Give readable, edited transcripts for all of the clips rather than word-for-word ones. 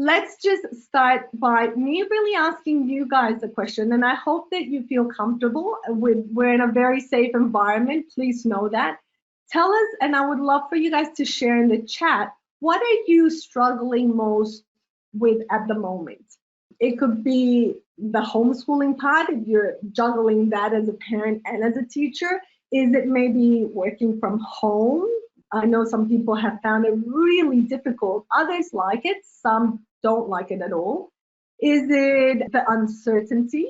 let's just start by me really asking you guys a question, and I hope that you feel comfortable with, we're in a very safe environment, please know that. Tell us, and I would love for you guys to share in the chat, what are you struggling most with at the moment? It could be the homeschooling part, if you're juggling that as a parent and as a teacher. Is it maybe working from home? I know some people have found it really difficult. Others like it. Some don't like it at all. Is it the uncertainty?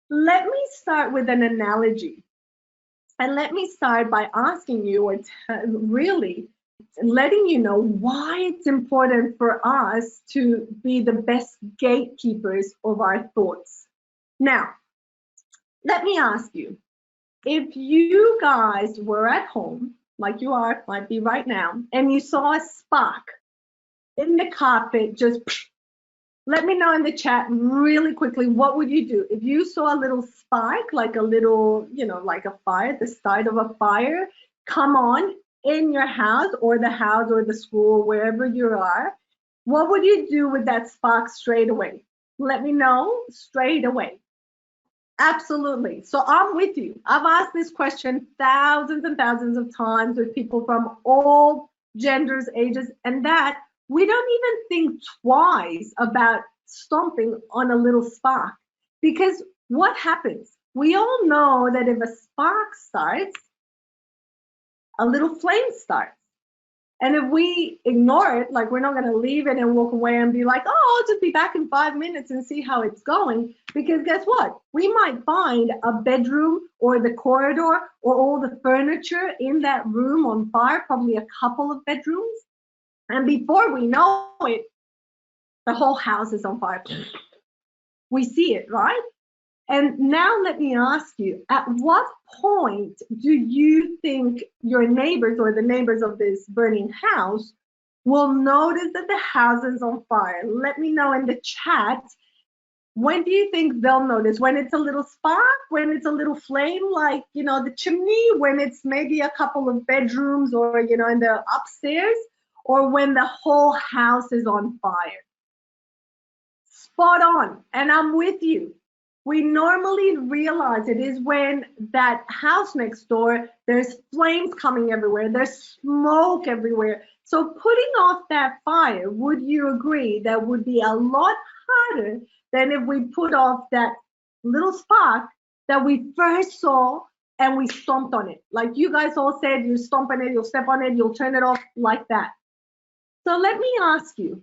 Let me start with an analogy. And let me start by asking you, or really letting you know why it's important for us to be the best gatekeepers of our thoughts. Now, let me ask you, if you guys were at home, like you are, might be right now, and you saw a spark in the carpet, just let me know in the chat really quickly, what would you do? If you saw a little spark, like a little, like a fire, the start of a fire, come on in your house or the school, wherever you are, what would you do with that spark straight away? Let me know straight away. Absolutely. So I'm with you. I've asked this question thousands and thousands of times with people from all genders, ages, and that we don't even think twice about stomping on a little spark. Because what happens? We all know that if a spark starts, a little flame starts. And if we ignore it, like we're not going to leave it and walk away and be like, oh, I'll just be back in 5 minutes and see how it's going. Because guess what? We might find a bedroom or the corridor or all the furniture in that room on fire, probably a couple of bedrooms. And before we know it, the whole house is on fire. We see it, right? And now let me ask you, at what point do you think your neighbors or the neighbors of this burning house will notice that the house is on fire? Let me know in the chat. When do you think they'll notice? When it's a little spark? When it's a little flame, like, the chimney? When it's maybe a couple of bedrooms or, in the upstairs? Or when the whole house is on fire? Spot on. And I'm with you. We normally realize it is when that house next door, there's flames coming everywhere, there's smoke everywhere. So putting off that fire, would you agree that would be a lot harder than if we put off that little spark that we first saw and we stomped on it? Like you guys all said, you stomp on it, you'll step on it, you'll turn it off like that. So let me ask you,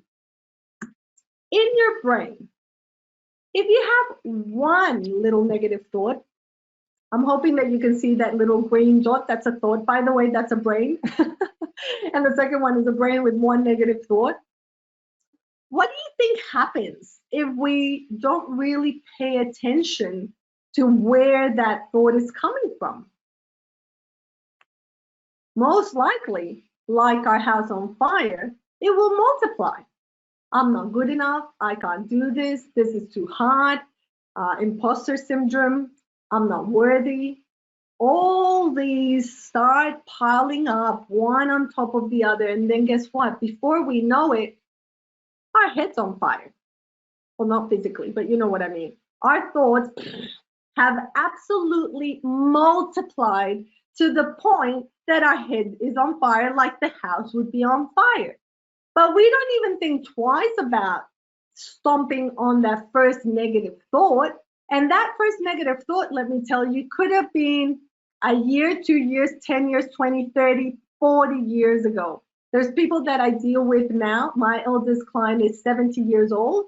in your brain, if you have one little negative thought, I'm hoping that you can see that little green dot. That's a thought, by the way, that's a brain. And the second one is a brain with one negative thought. What do you think happens if we don't really pay attention to where that thought is coming from? Most likely, like our house on fire, it will multiply. I'm not good enough, I can't do this is too hard, imposter syndrome, I'm not worthy. All these start piling up one on top of the other, and then guess what? Before we know it, our head's on fire. Well, not physically, but you know what I mean. Our thoughts have absolutely multiplied to the point that our head is on fire, like the house would be on fire. But we don't even think twice about stomping on that first negative thought. And that first negative thought, let me tell you, could have been a year, 2 years, 10 years, 20, 30, 40 years ago. There's people that I deal with now. My eldest client is 70 years old,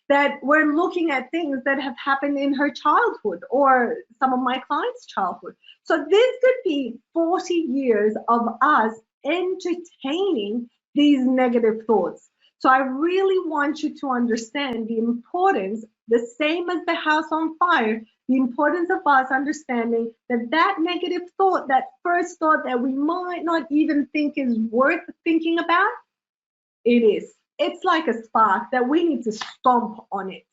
that we're looking at things that have happened in her childhood or some of my clients' childhood. So this could be 40 years of us entertaining these negative thoughts. So I really want you to understand the importance, the same as the house on fire, the importance of us understanding that that negative thought, that first thought that we might not even think is worth thinking about, it is. It's like a spark that we need to stomp on it.